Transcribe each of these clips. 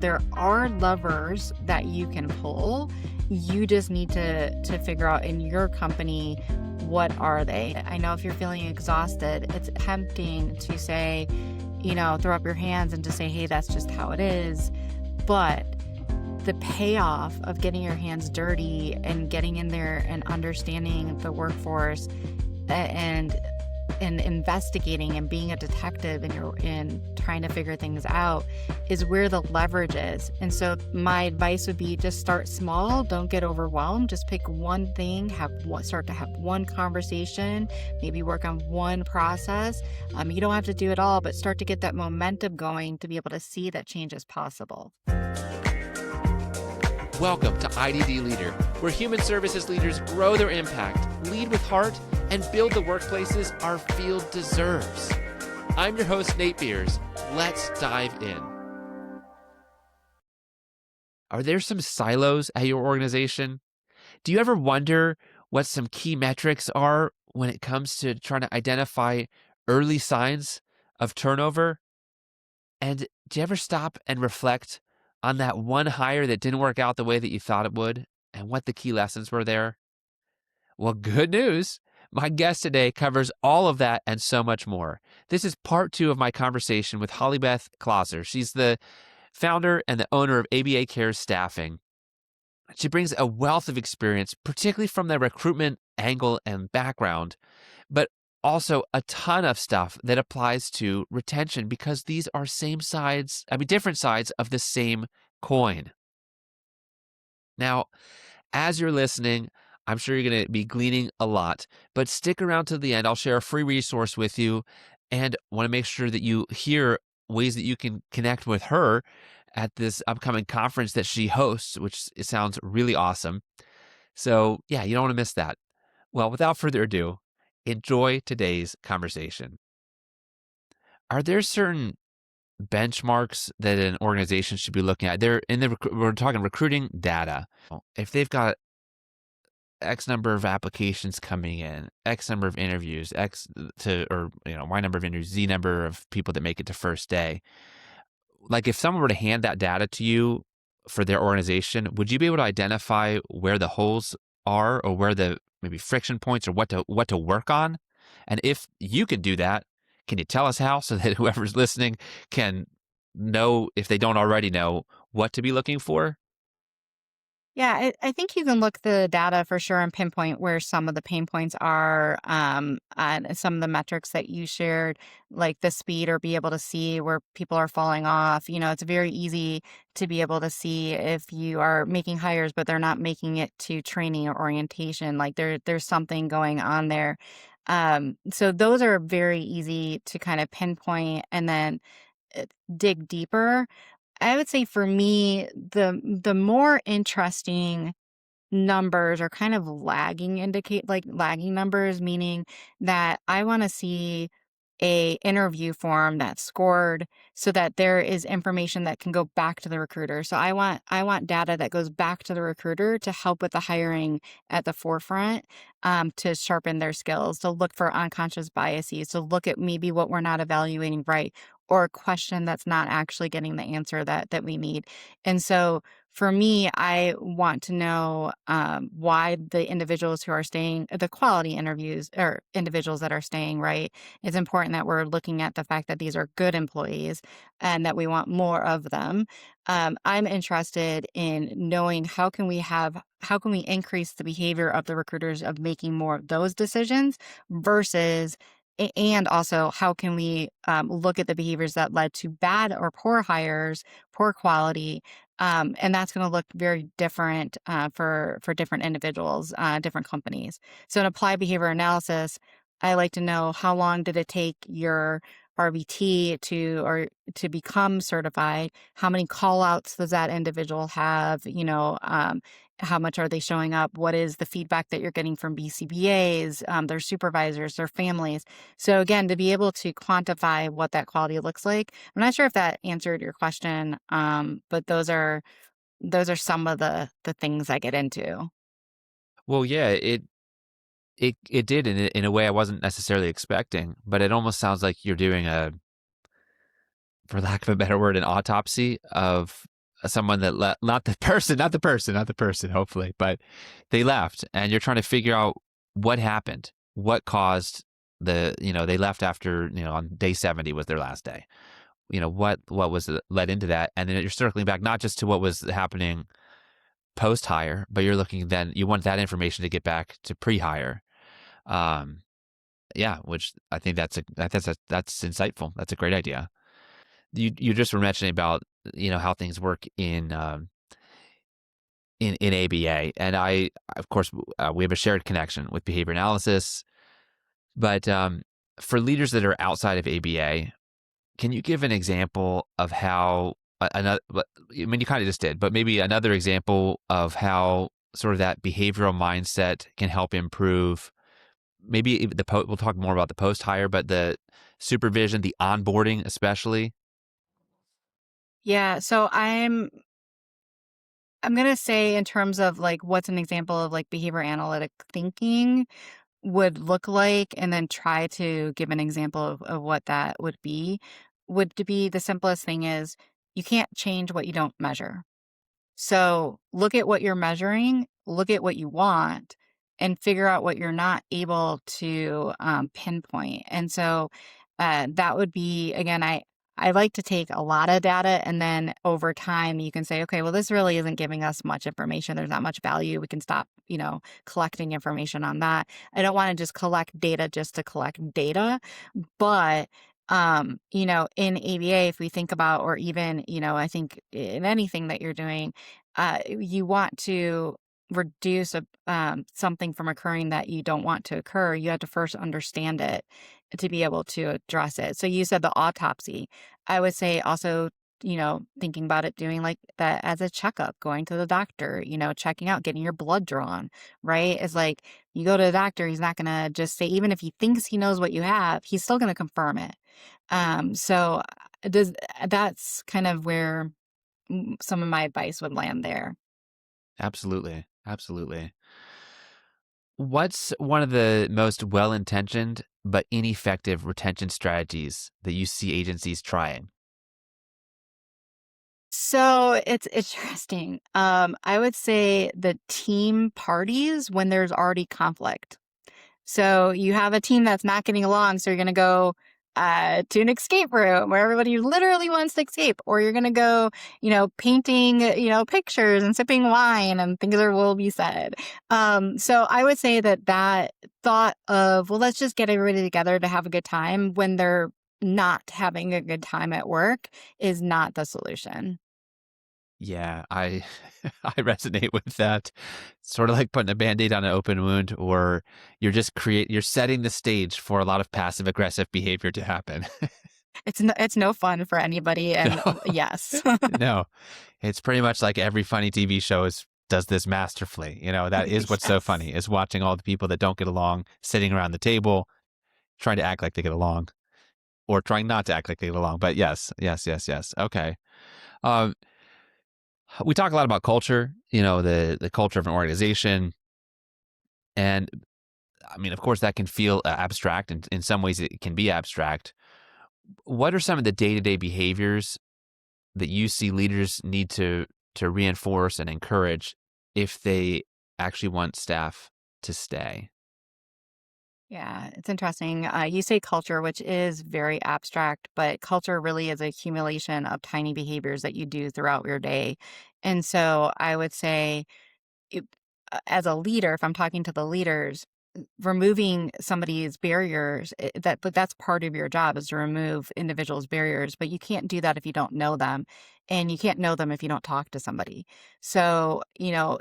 there are levers that you can pull. You just need to figure out in your company, what are they? I know if you're feeling exhausted, it's tempting to say, throw up your hands and to say, hey, that's just how it is. But the payoff of getting your hands dirty and getting in there and understanding the workforce and investigating and being a detective and trying to figure things out is where the leverage is. And so my advice would be just start small. Don't get overwhelmed. Just pick one thing, start to have one conversation, maybe work on one process. You don't have to do it all, but start to get that momentum going to be able to see that change is possible. Welcome to IDD Leader, where human services leaders grow their impact, lead with heart, and build the workplaces our field deserves. I'm your host, Nate Beers. Let's dive in. Are there some silos at your organization? Do you ever wonder what some key metrics are when it comes to trying to identify early signs of turnover? And do you ever stop and reflect on that one hire that didn't work out the way that you thought it would and what the key lessons were there? Well, good news. My guest today covers all of that and so much more. This is part 2 of my conversation with Holli Beth Clauser. She's the founder and the owner of ABA C.A.R.E.S staffing. She brings a wealth of experience, particularly from the recruitment angle and background, but also a ton of stuff that applies to retention because these are different sides of the same coin. Now, as you're listening, I'm sure you're going to be gleaning a lot, but stick around to the end. I'll share a free resource with you and want to make sure that you hear ways that you can connect with her at this upcoming conference that she hosts, which sounds really awesome. So yeah, you don't want to miss that. Well, without further ado, enjoy today's conversation. Are there certain benchmarks that an organization should be looking at? We're talking recruiting data. If they've got X number of applications coming in, X number of interviews, Y number of interviews, Z number of people that make it to first day. Like if someone were to hand that data to you for their organization, would you be able to identify where the holes are or where the maybe friction points or what to work on? And if you can do that, can you tell us how so that whoever's listening can know, if they don't already know, what to be looking for? Yeah, I think you can look the data for sure and pinpoint where some of the pain points are, and some of the metrics that you shared, like the speed, or be able to see where people are falling off. It's very easy to be able to see if you are making hires, but they're not making it to training or orientation. Like there's something going on there. So those are very easy to kind of pinpoint and then dig deeper. I would say for me, the more interesting numbers are kind of lagging numbers, meaning that I want to see a interview form that's scored so that there is information that can go back to the recruiter. So I want data that goes back to the recruiter to help with the hiring at the forefront, to sharpen their skills, to look for unconscious biases, to look at maybe what we're not evaluating right, or a question that's not actually getting the answer that we need. And so for me, I want to know why the individuals who are staying, the quality interviews or individuals that are staying, right? It's important that we're looking at the fact that these are good employees and that we want more of them. I'm interested in knowing how can we increase the behavior of the recruiters of making more of those decisions versus, and also how can we look at the behaviors that led to bad or poor hires, poor quality, and that's going to look very different for different individuals, different companies. So in applied behavior analysis, I like to know how long did it take your RBT to become certified? How many call outs does that individual have? How much are they showing up? What is the feedback that you're getting from BCBAs, their supervisors, their families? So again, to be able to quantify what that quality looks like. I'm not sure if that answered your question, but those are some of the things I get into. Well, yeah, it did in a way I wasn't necessarily expecting, but it almost sounds like you're doing for lack of a better word, an autopsy of someone that not the person, hopefully, but they left, and you're trying to figure out what happened, what caused they left after, on day 70 was their last day. What was led into that, and then you're circling back not just to what was happening post hire, but you're looking, then you want that information to get back to pre hire. Yeah, which I think that's insightful. That's a great idea. You just were mentioning about how things work in ABA, and I, of course, we have a shared connection with behavior analysis. But for leaders that are outside of ABA, can you give an example of how another? I mean, you kind of just did, but maybe another example of how sort of that behavioral mindset can help improve. Maybe we'll talk more about the post hire, but the supervision, the onboarding, especially. Yeah, so I'm gonna say in terms of like what's an example of like behavior analytic thinking would look like, and then try to give an example of what that would to be the simplest thing is you can't change what you don't measure. So look at what you're measuring, look at what you want, and figure out what you're not able to pinpoint. And so that would be, again, I like to take a lot of data, and then over time you can say, okay, well, this really isn't giving us much information. There's not much value. We can stop, collecting information on that. I don't want to just collect data just to collect data. But in ABA, if we think about, or even, I think in anything that you're doing, you want to reduce something from occurring that you don't want to occur. You have to first understand it to be able to address it. So you said the autopsy. I would say also, thinking about it, doing like that as a checkup, going to the doctor, checking out, getting your blood drawn, right? It's like you go to the doctor, he's not going to just say, even if he thinks he knows what you have, he's still going to confirm it. So does that's kind of where some of my advice would land there. Absolutely, absolutely. What's one of the most well-intentioned but ineffective retention strategies that you see agencies trying? So it's interesting. I would say the team parties when there's already conflict. So you have a team that's not getting along, so you're going to go to an escape room where everybody literally wants to escape, or you're going to go, painting, pictures and sipping wine, and things will be said. So I would say that thought of, well, let's just get everybody together to have a good time when they're not having a good time at work is not the solution. Yeah, I I resonate with that. Sort of like putting a Band-Aid on an open wound, or you're setting the stage for a lot of passive aggressive behavior to happen. It's no fun for anybody, and No. yes. No. It's pretty much like every funny TV show does this masterfully. That is what's so Yes. funny, is watching all the people that don't get along sitting around the table trying to act like they get along, or trying not to act like they get along. But yes, yes, yes, yes. Okay. Um, we talk a lot about culture, the culture of an organization. And I mean, of course, that can feel abstract, and in some ways it can be abstract. What are some of the day-to-day behaviors that you see leaders need to reinforce and encourage if they actually want staff to stay? Yeah, it's interesting. You say culture, which is very abstract, but culture really is a accumulation of tiny behaviors that you do throughout your day. And so I would say, it, as a leader, if I'm talking to the leaders, removing somebody's barriers, but that's part of your job, is to remove individuals' barriers, but you can't do that if you don't know them, and you can't know them if you don't talk to somebody. So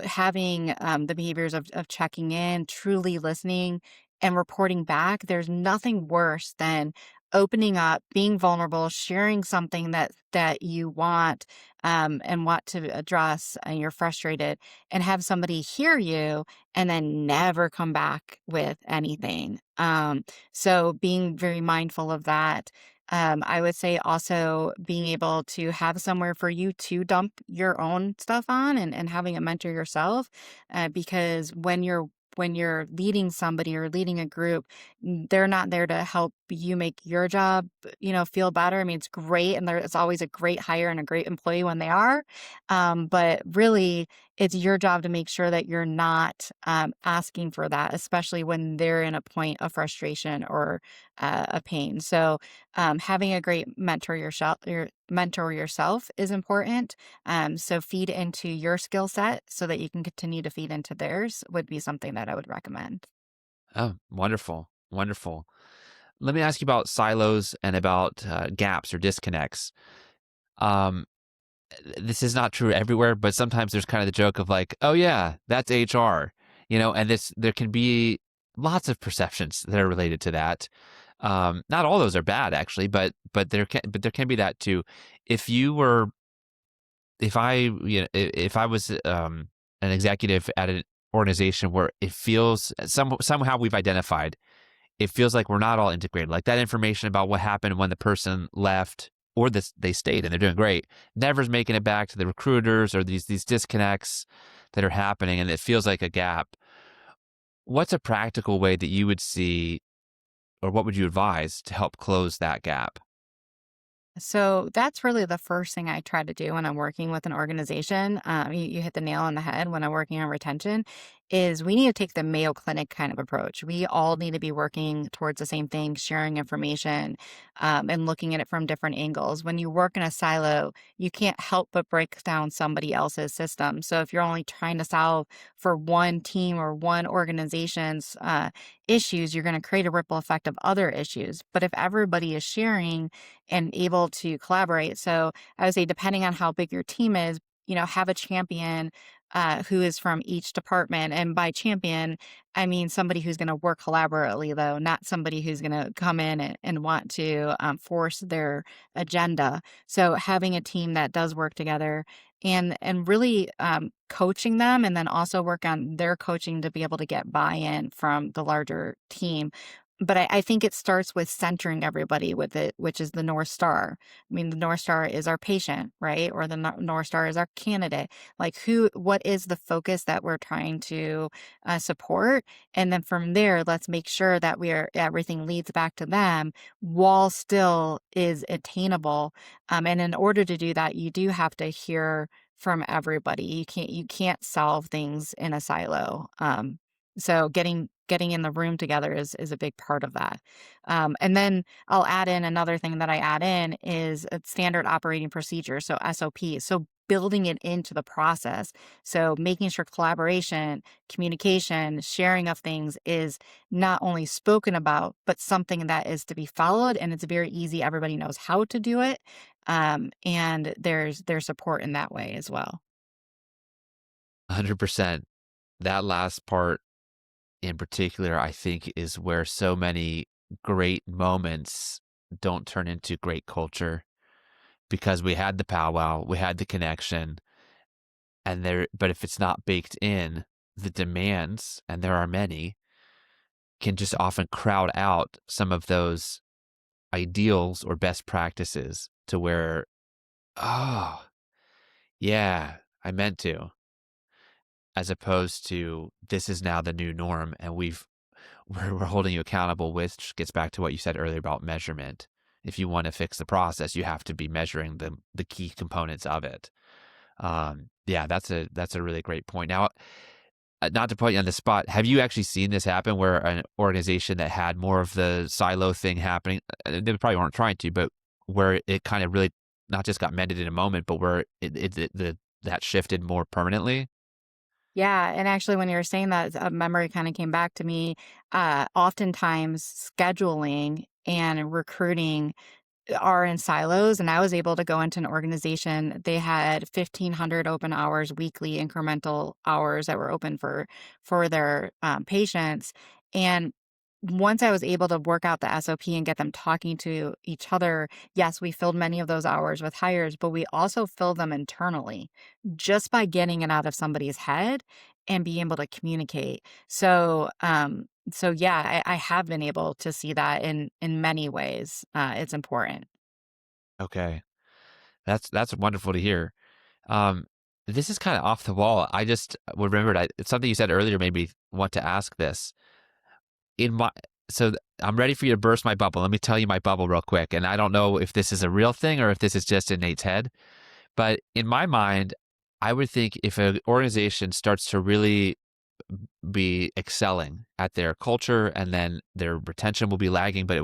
having the behaviors of checking in, truly listening, and reporting back, there's nothing worse than opening up, being vulnerable, sharing something that you want, and want to address, and you're frustrated, and have somebody hear you and then never come back with anything. So being very mindful of that. I would say also being able to have somewhere for you to dump your own stuff on, and having a mentor yourself, because when you're leading somebody or leading a group, they're not there to help you make your job, feel better. I mean, it's great, and it's always a great hire and a great employee when they are. But really, it's your job to make sure that you're not asking for that, especially when they're in a point of frustration or a pain. So, having a great mentor yourself is important. So feed into your skill set so that you can continue to feed into theirs would be something that I would recommend. Oh, wonderful. Wonderful. Let me ask you about silos and about gaps or disconnects. Um, this is not true everywhere, but sometimes there's kind of the joke of like, oh yeah, that's HR, and there can be lots of perceptions that are related to that. Not all those are bad actually, but there can be that too. If you were, if I was an executive at an organization where it feels somehow we've identified it feels like we're not all integrated. Like that information about what happened when the person left or they stayed and they're doing great, never's making it back to the recruiters or these disconnects that are happening and it feels like a gap. What's a practical way that you would see or what would you advise to help close that gap? So that's really the first thing I try to do when I'm working with an organization. You hit the nail on the head when I'm working on retention. Is we need to take the Mayo Clinic kind of approach. We all need to be working towards the same thing, sharing information, and looking at it from different angles. When you work in a silo, you can't help but break down somebody else's system. So if you're only trying to solve for one team or one organization's issues, you're going to create a ripple effect of other issues. But if everybody is sharing and able to collaborate. So I would say, depending on how big your team is, have a champion who is from each department. And by champion, I mean somebody who's going to work collaboratively, though, not somebody who's going to come in and want to force their agenda. So having a team that does work together and really coaching them, and then also work on their coaching to be able to get buy-in from the larger team. But I think it starts with centering everybody with it, which is the North Star. I mean, the North Star is our patient, right? Or the North Star is our candidate. Like, what is the focus that we're trying to support? And then from there, let's make sure that everything leads back to them while still is attainable. And in order to do that, you do have to hear from everybody. You can't solve things in a silo. So getting in the room together is a big part of that. And then I'll add in another thing that I add in is a standard operating procedure, so SOP. So building it into the process. So making sure collaboration, communication, sharing of things is not only spoken about, but something that is to be followed. And it's very easy. Everybody knows how to do it. And there's support in that way as well. 100%. That last part in particular, I think, is where so many great moments don't turn into great culture because we had the powwow, we had the connection, but if it's not baked in, the demands, and there are many, can just often crowd out some of those ideals or best practices to where, oh, yeah, I meant to, as opposed to this is now the new norm and we're holding you accountable, which gets back to what you said earlier about measurement. If you want to fix the process, you have to be measuring the key components of it. Yeah, that's a really great point. Now, not to put you on the spot, have you actually seen this happen where an organization that had more of the silo thing happening, they probably weren't trying to, but where it kind of really not just got mended in a moment, but where that shifted more permanently? Yeah, and actually, when you were saying that, a memory kind of came back to me. Oftentimes, scheduling and recruiting are in silos, and I was able to go into an organization. They had 1,500 open hours weekly, incremental hours that were open for their patients. And once I was able to work out the SOP and get them talking to each other, yes, we filled many of those hours with hires, but we also filled them internally just by getting it out of somebody's head and being able to communicate. So yeah, I have been able to see that in many ways. It's important. Okay. That's wonderful to hear. Um, this is kind of off the wall. I just remembered it's something you said earlier made me want to ask this. In my I'm ready for you to burst my bubble. Let me tell you my bubble real quick. And I don't know if this is a real thing or if this is just in Nate's head. But in my mind, I would think if an organization starts to really be excelling at their culture, and then their retention will be lagging, but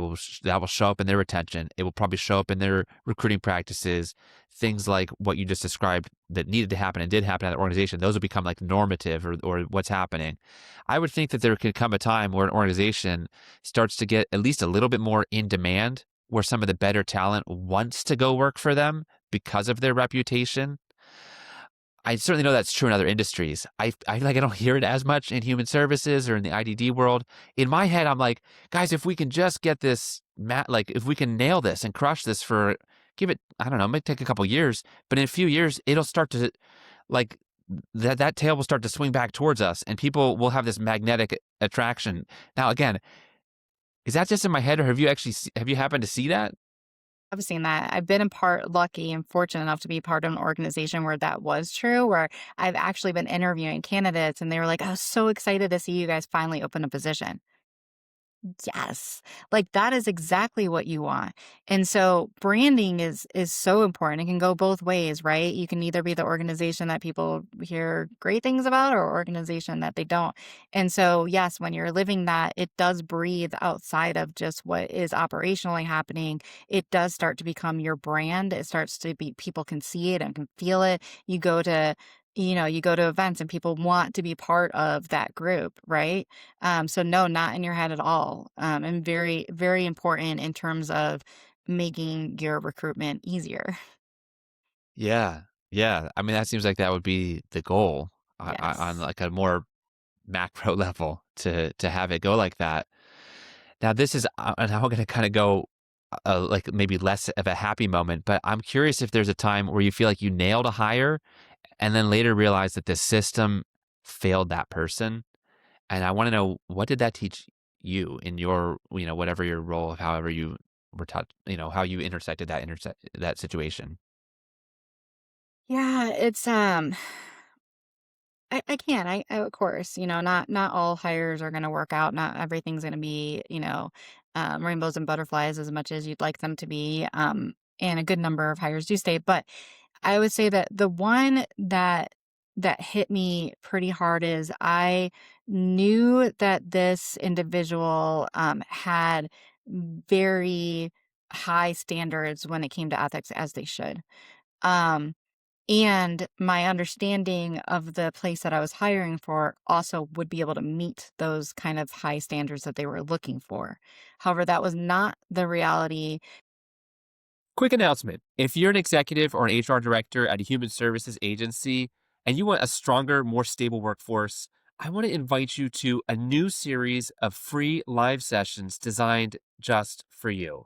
that will show up in their retention. It will probably show up in their recruiting practices. Things like what you just described that needed to happen and did happen at the organization, those will become like normative, or what's happening. I would think that there could come a time where an organization starts to get at least a little bit more in demand, where some of the better talent wants to go work for them because of their reputation. I certainly know that's true in other industries. I feel like I don't hear it as much in human services or in the IDD world. In my head, I'm like, guys, if we can just get this, like if we can nail this and crush this for, give it, I don't know, it might take a couple years, but in a few years, it'll start to, like, that tail will start to swing back towards us, and people will have this magnetic attraction. Now, again, is that just in my head, or have you happened to see that? I've seen that. I've been in part lucky and fortunate enough to be part of an organization where that was true, where I've actually been interviewing candidates and they were like, "I was so excited to see you guys finally open a position." Yes. Like, that is exactly what you want. And so branding is so important. It can go both ways, right? You can either be the organization that people hear great things about or organization that they don't. And so, yes, when you're living that, it does breathe outside of just what is operationally happening. It does start to become your brand. It starts to be, people can see it and can feel it. You go to events and people want to be part of that group, right? So no, not in your head at all. And very, very important in terms of making your recruitment easier. Yeah. Yeah. I mean, that seems like that would be the goal, on Yes. like a more macro level, to have it go like that. Now, this is now going to kind of go, like maybe less of a happy moment, but I'm curious if there's a time where you feel like you nailed a hire and then later realized that the system failed that person. And I want to know, what did that teach you in your, whatever your role, however you were taught, how you intersected that situation. Yeah, it's I can. I of course, not all hires are gonna work out. Not everything's gonna be, rainbows and butterflies as much as you'd like them to be. And a good number of hires do stay. But I would say that the one that hit me pretty hard is I knew that this individual had very high standards when it came to ethics, as they should. Um, and my understanding of the place that I was hiring for also would be able to meet those kind of high standards that they were looking for. However, that was not the reality. Quick announcement. If you're an executive or an HR director at a human services agency and you want a stronger, more stable workforce, I want to invite you to a new series of free live sessions designed just for you.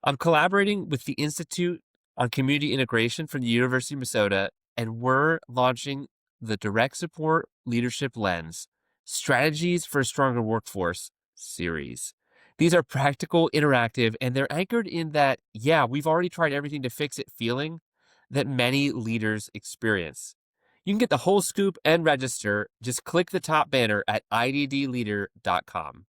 I'm collaborating with the Institute on Community Integration from the University of Minnesota, and we're launching the Direct Support Leadership Lens Strategies for a Stronger Workforce series. These are practical, interactive, and they're anchored in that, yeah, we've already tried everything to fix it feeling that many leaders experience. You can get the whole scoop and register. Just click the top banner at iddleader.com.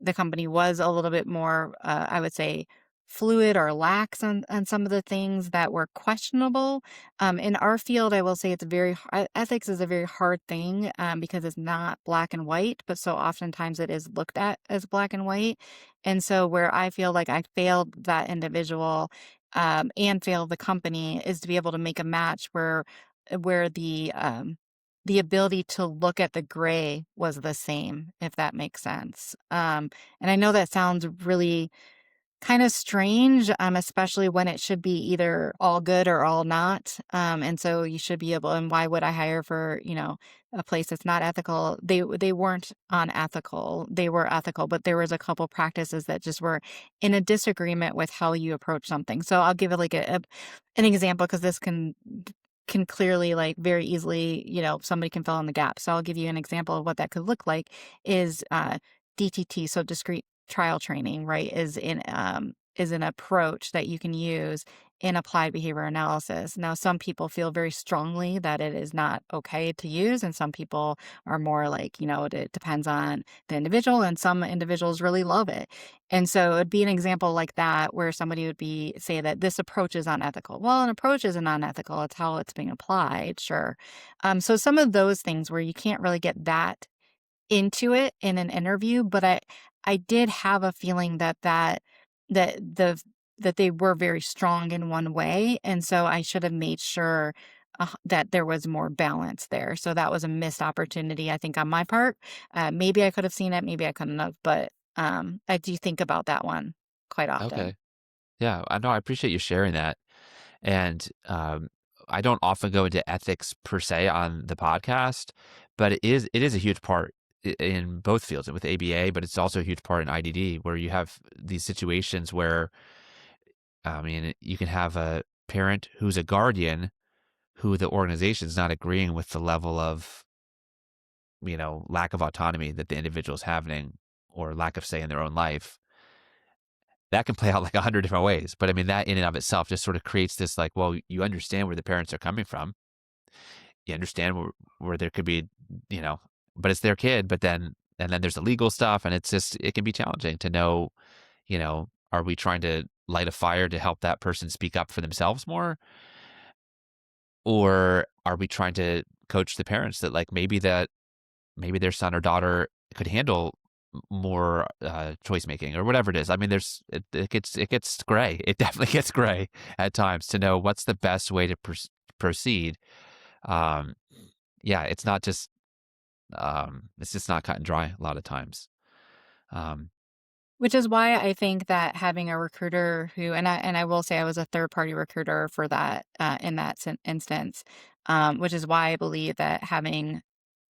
The company was a little bit more, I would say, fluid or lax on some of the things that were questionable. In our field, I will say it's ethics is a very hard thing because it's not black and white, but so oftentimes it is looked at as black and white. And so where I feel like I failed that individual and failed the company is to be able to make a match where the ability to look at the gray was the same, if that makes sense. And I know that sounds really kind of strange, especially when it should be either all good or all not. And so you should be able, and why would I hire for, a place that's not ethical? They weren't unethical. They were ethical, but there was a couple practices that just were in a disagreement with how you approach something. So I'll give it like an example because this can clearly like very easily, somebody can fill in the gap. So I'll give you an example of what that could look like is DTT, so discrete trial training, right? Is an approach that you can use in applied behavior analysis. Now, some people feel very strongly that it is not okay to use, and some people are more like, it depends on the individual, and some individuals really love it. And so it'd be an example like that where somebody would be say that this approach is unethical. Well, an approach isn't unethical, it's how it's being applied, sure. So some of those things where you can't really get that into it in an interview, but I did have a feeling that the that they were very strong in one way, and so I should have made sure, that there was more balance there. So that was a missed opportunity, I think, on my part. Maybe I could have seen it, maybe I couldn't have, but, I do think about that one quite often. Okay. Yeah, I know. I appreciate you sharing that. And I don't often go into ethics per se on the podcast, but it is a huge part in both fields with ABA, but it's also a huge part in IDD where you have these situations where I mean you can have a parent who's a guardian who the organization's not agreeing with the level of lack of autonomy that the individual's having or lack of say in their own life. That can play out like 100 different ways. But I mean, that in and of itself just sort of creates this like, well, you understand where the parents are coming from. You understand where there could be, you know, but it's their kid. And then there's the legal stuff. And it's just, it can be challenging to know, are we trying to light a fire to help that person speak up for themselves more? Or are we trying to coach the parents that like maybe their son or daughter could handle more choice making or whatever it is. I mean, it gets gray. It definitely gets gray at times to know what's the best way to proceed. Um, yeah, it's just not cut and dry a lot of times. Um, Which is why I think that having a recruiter who and I will say I was a third party recruiter for that, in that instance, which is why I believe that having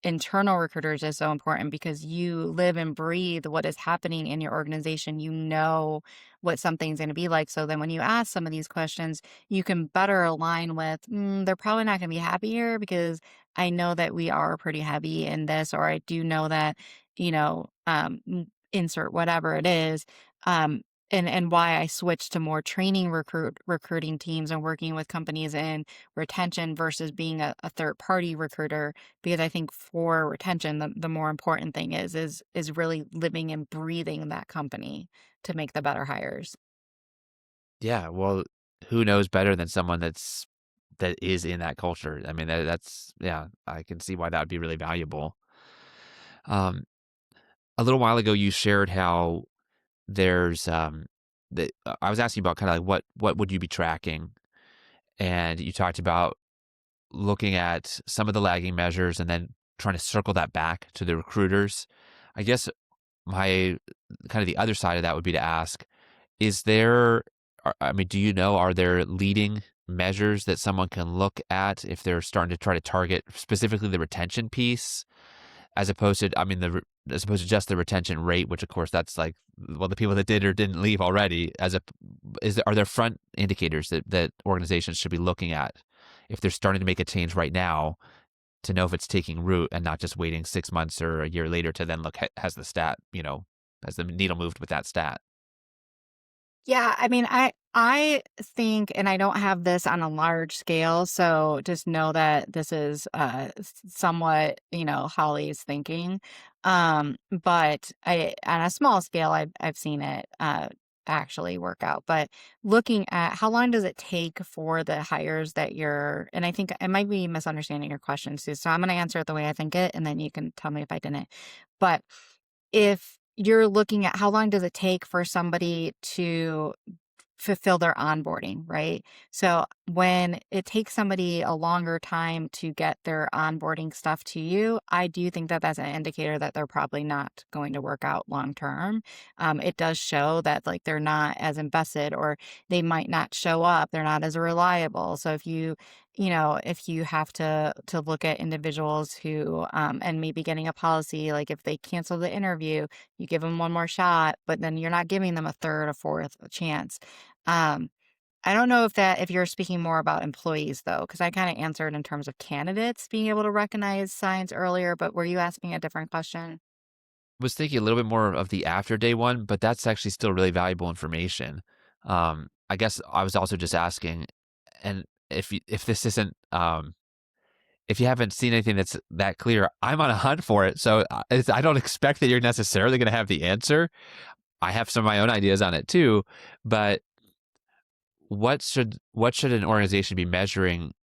internal recruiters is so important because you live and breathe what is happening in your organization. You know what something's going to be like. So then when you ask some of these questions, you can better align with, they're probably not going to be happy here because I know that we are pretty heavy in this, or I do know that, insert whatever it is. Um, and why I switched to more training recruiting teams and working with companies in retention versus being a third party recruiter, because I think for retention, the more important thing is really living and breathing that company to make the better hires. yeah, well, who knows better than someone that is in that culture? I mean, that's yeah, I can see why that would be really valuable. Um, a little while ago, you shared how there's I was asking about kind of like what would you be tracking, and you talked about looking at some of the lagging measures and then trying to circle that back to the recruiters. I guess my kind of the other side of that would be to ask, is there, I mean, do you know, are there leading measures that someone can look at if they're starting to try to target specifically the retention piece? As opposed to, I mean, as opposed to just the retention rate, which of course that's like, well, the people that did or didn't leave already. Are there front indicators that organizations should be looking at if they're starting to make a change right now to know if it's taking root and not just waiting 6 months or a year later to then look, has the stat, has the needle moved with that stat? Yeah, I mean, I think, and I don't have this on a large scale, so just know that this is somewhat, Holly's thinking. But I on a small scale, I've seen it actually work out. But looking at how long does it take for the hires that you're, and I think I might be misunderstanding your question, Sue. So I'm going to answer it the way I think it, and then you can tell me if I didn't. But if you're looking at how long does it take for somebody to fulfill their onboarding, right? So when it takes somebody a longer time to get their onboarding stuff to you, I do think that that's an indicator that they're probably not going to work out long term. It does show that like they're not as invested, or they might not show up. They're not as reliable. So if you have to look at individuals who and maybe getting a policy like if they cancel the interview, you give them one more shot, but then you're not giving them a third or fourth chance. um, I don't know if you're speaking more about employees though, because I kind of answered in terms of candidates being able to recognize signs earlier, but were you asking a different question? Was thinking a little bit more of the after day one, but that's actually still really valuable information. I guess I was also just asking, and if this isn't, if you haven't seen anything that's that clear, I'm on a hunt for it. So I don't expect that you're necessarily going to have the answer. I have some of my own ideas on it too, but what should an organization be measuring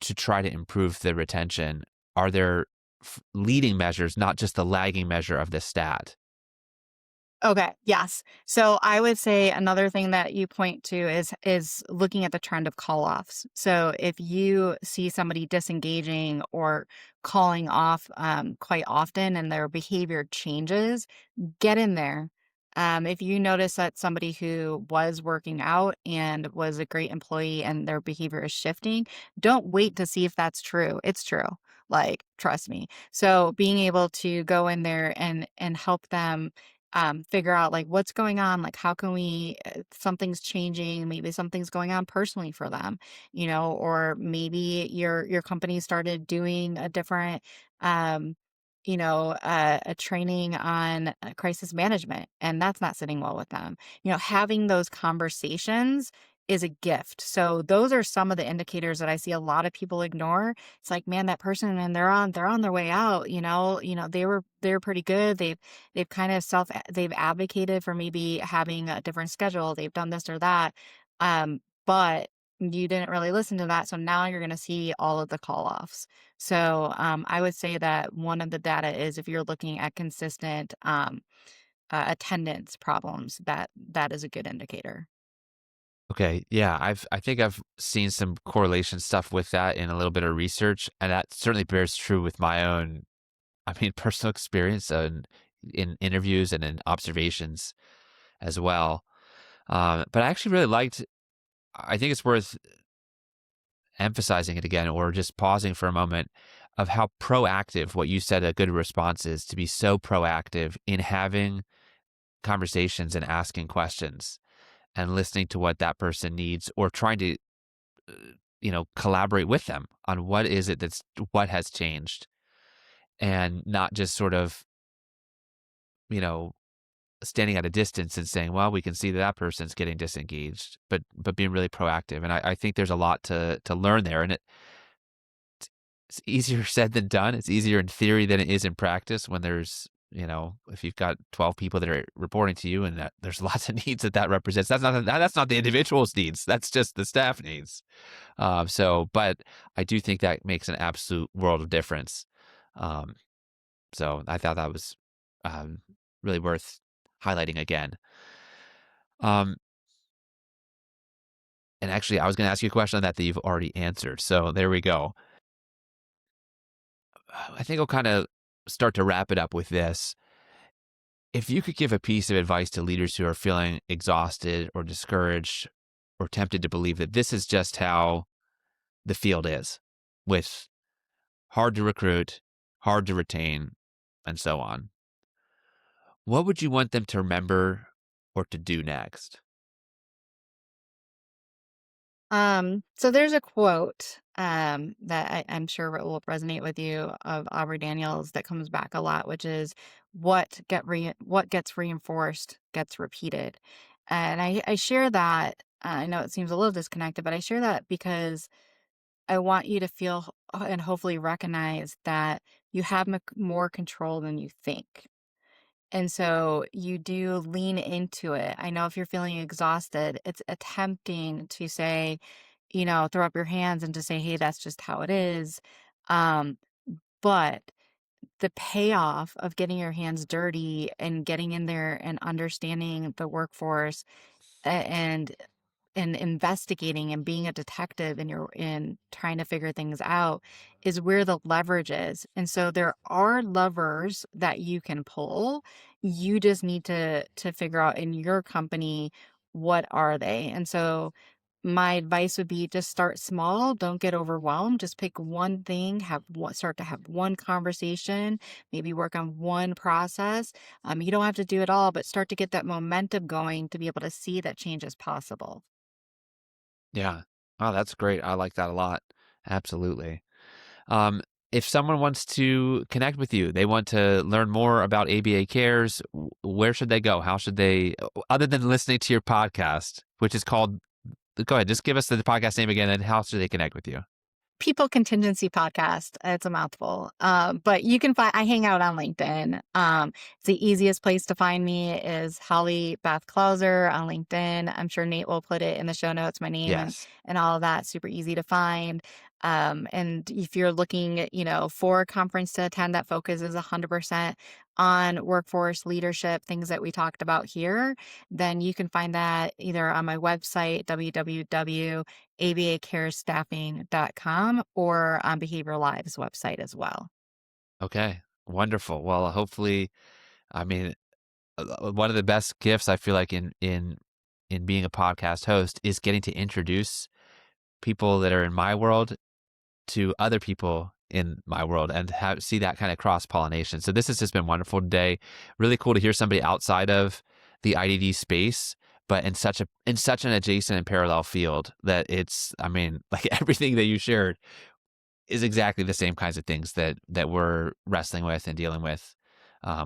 to try to improve the retention? Are there leading measures, not just the lagging measure of the stat? Okay, yes. So I would say another thing that you point to is looking at the trend of call-offs. So if you see somebody disengaging or calling off quite often and their behavior changes, get in there. If you notice that somebody who was working out and was a great employee and their behavior is shifting, don't wait to see if that's true. It's true. Like, trust me. So being able to go in there and help them figure out like what's going on, like how can we something's changing, maybe something's going on personally for them, or maybe your company started doing a different um a training on crisis management, and that's not sitting well with them. Having those conversations is a gift. So those are some of the indicators that I see a lot of people ignore. It's like, man, that person, and they're on their way out. They were pretty good. They've kind of they've advocated for maybe having a different schedule. They've done this or that. But you didn't really listen to that. So now you're going to see all of the call offs. So I would say that one of the data is if you're looking at consistent attendance problems, that is a good indicator. Okay, yeah, I think I've seen some correlation stuff with that in a little bit of research, and that certainly bears true with my own, I mean, personal experience and in interviews and in observations as well. But I actually really liked. I think it's worth emphasizing it again, or just pausing for a moment, of how proactive what you said a good response is, to be so proactive in having conversations and asking questions and listening to what that person needs, or trying to collaborate with them on what has changed, and not just sort of, you know, standing at a distance and saying, well, we can see that that person's getting disengaged, but being really proactive. And I think there's a lot to learn there. And it's easier said than done. It's easier in theory than it is in practice, when there's, if you've got 12 people that are reporting to you, and that there's lots of needs that represents. That's not the individual's needs. That's just the staff needs. But I do think that makes an absolute world of difference. Um, so I thought that was um, really worth highlighting again. Um, and actually, I was going to ask you a question on that you've already answered. So there we go. I think I'll kind of start to wrap it up with this. If you could give a piece of advice to leaders who are feeling exhausted or discouraged or tempted to believe that this is just how the field is, with hard to recruit, hard to retain, and so on, what would you want them to remember or to do next? So there's a quote that I'm sure will resonate with you, of Aubrey Daniels, that comes back a lot, which is what gets reinforced gets repeated. And I share that. I know it seems a little disconnected, but I share that because I want you to feel and hopefully recognize that you have more control than you think. And so you do lean into it. I know if you're feeling exhausted, it's attempting to say, throw up your hands and to say, hey, that's just how it is. Um, but the payoff of getting your hands dirty and getting in there and understanding the workforce, and investigating and being a detective, and you're in trying to figure things out, is where the leverage is. And so there are levers that you can pull. You just need to figure out in your company, what are they. And so my advice would be, just start small, don't get overwhelmed, just pick one thing, start to have one conversation, maybe work on one process. You don't have to do it all, but start to get that momentum going to be able to see that change is possible. Yeah. Oh, that's great. I like that a lot. Absolutely. Um, if someone wants to connect with you, they want to learn more about ABA Cares, where should they go? How should they, other than listening to your podcast, which is called go ahead. Just give us the podcast name again and how should they connect with you? People Contingency Podcast. It's a mouthful. But you can find, I hang out on LinkedIn. It's the easiest place to find me is Holli Beth Clauser on LinkedIn. I'm sure Nate will put it in the show notes, my name Yes. and all of that. Super easy to find. And if you're looking, for a conference to attend that focuses 100% on workforce leadership, things that we talked about here, then you can find that either on my website, www.abacairestaffing.com, or on Behavioral Live's website as well. Okay. Wonderful. Well, hopefully, I mean, one of the best gifts I feel like in being a podcast host is getting to introduce people that are in my world to other people in my world and see that kind of cross pollination. So this has just been wonderful today. Really cool to hear somebody outside of the IDD space, but in such an adjacent and parallel field that it's, I mean, like everything that you shared is exactly the same kinds of things that we're wrestling with and dealing with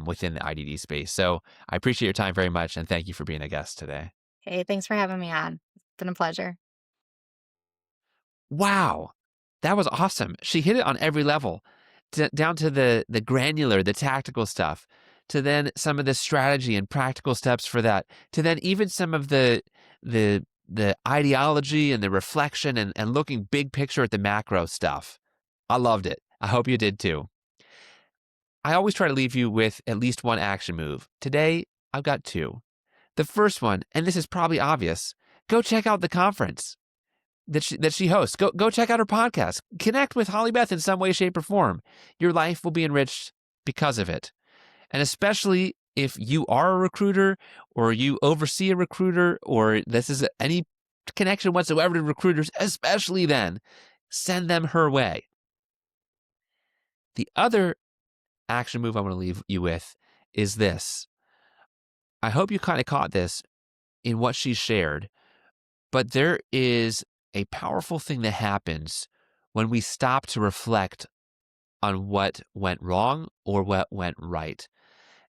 within the IDD space. So I appreciate your time very much, and thank you for being a guest today. Hey, thanks for having me on. It's been a pleasure. Wow, that was awesome. She hit it on every level, down to the granular, the tactical stuff, to then some of the strategy and practical steps for that, to then even some of the ideology and the reflection and looking big picture at the macro stuff. I loved it. I hope you did too. I always try to leave you with at least one action move. Today, I've got two. The first one, and this is probably obvious, go check out the conference that she hosts. Go check out her podcast. Connect with Holli Beth in some way, shape, or form. Your life will be enriched because of it. And especially if you are a recruiter or you oversee a recruiter or this is any connection whatsoever to recruiters, especially then, send them her way. The other action move I want to leave you with is this. I hope you kind of caught this in what she shared, but there is a powerful thing that happens when we stop to reflect on what went wrong or what went right.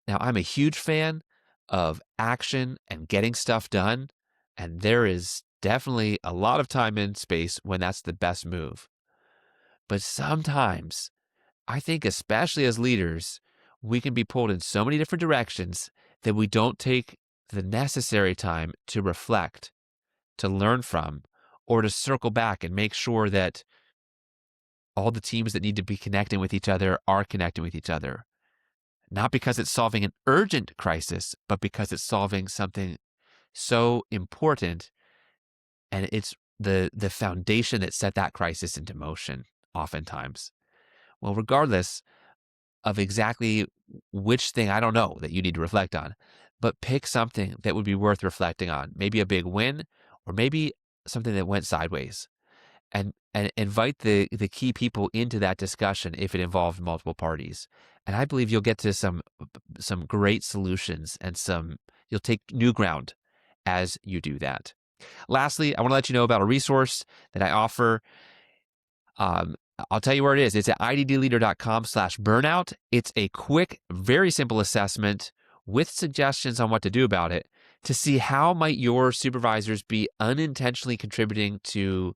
Now, I'm a huge fan of action and getting stuff done, and there is definitely a lot of time and space when that's the best move. But sometimes, I think especially as leaders, we can be pulled in so many different directions that we don't take the necessary time to reflect, to learn from, or to circle back and make sure that all the teams that need to be connecting with each other are connecting with each other. Not because it's solving an urgent crisis, but because it's solving something so important, and it's the foundation that set that crisis into motion oftentimes. Well, regardless of exactly which thing, I don't know, that you need to reflect on, but pick something that would be worth reflecting on. Maybe a big win, or maybe something that went sideways. And invite the key people into that discussion if it involved multiple parties. And I believe you'll get to some great solutions and you'll take new ground as you do that. Lastly, I want to let you know about a resource that I offer. I'll tell you where it is. It's at iddleader.com/burnout. It's a quick, very simple assessment with suggestions on what to do about it to see how might your supervisors be unintentionally contributing to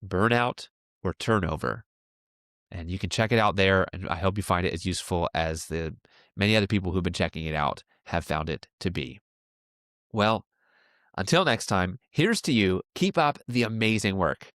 burnout or turnover. And you can check it out there, and I hope you find it as useful as the many other people who've been checking it out have found it to be. Well, until next time, here's to you. Keep up the amazing work.